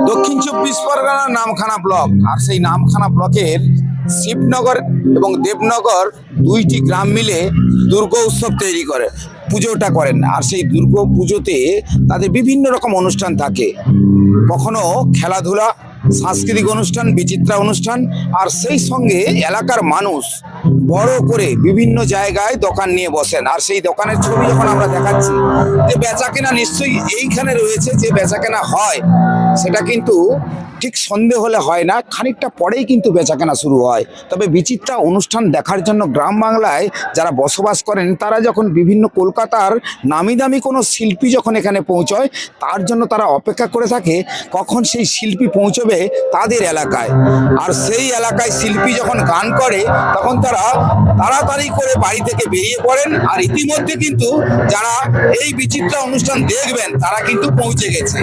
দক্ষিণ চব্বিশ পরগনার নামখানা ব্লক, আর সেই নামখানা ব্লকের শিবনগর এবং দেবনগর দুইটি গ্রাম মিলে দুর্গা উৎসব তৈরি করে পুজোটা করেন। আর সেই দুর্গা পুজোতে তাদের বিভিন্ন রকম অনুষ্ঠান থাকে, কখনো খেলাধুলা, সাংস্কৃতিক অনুষ্ঠান, বিচিত্রা অনুষ্ঠান, আর সেই সঙ্গে এলাকার মানুষ বড় করে বিভিন্ন জায়গায় দোকান নিয়ে বসেন। আর সেই দোকানের ছবি যখন আমরা দেখাচ্ছি, যে বেচাকেনা নিশ্চয়ই এইখানে রয়েছে, যে বেচাকেনা হয় সেটা কিন্তু ঠিক সন্ধে হলে হয় না, খানিকটা পরেই কিন্তু বেচাকেনা শুরু হয়। তবে বিচিত্রা অনুষ্ঠান দেখার জন্য গ্রাম বাংলায় যারা বসবাস করেন, তারা যখন বিভিন্ন কলকাতার নামি দামি কোনো শিল্পী যখন এখানে পৌঁছয়, তার জন্য তারা অপেক্ষা করে থাকে কখন সেই শিল্পী পৌঁছবে তাদের এলাকায়। আর সেই এলাকায় শিল্পী যখন গান করে, তখন তারা তাড়াতাড়ি করে বাড়ি থেকে বেরিয়ে পড়েন। আর ইতিমধ্যে কিন্তু যারা এই বিচিত্রা অনুষ্ঠান দেখবেন, তারা কিন্তু পৌঁছে গেছে।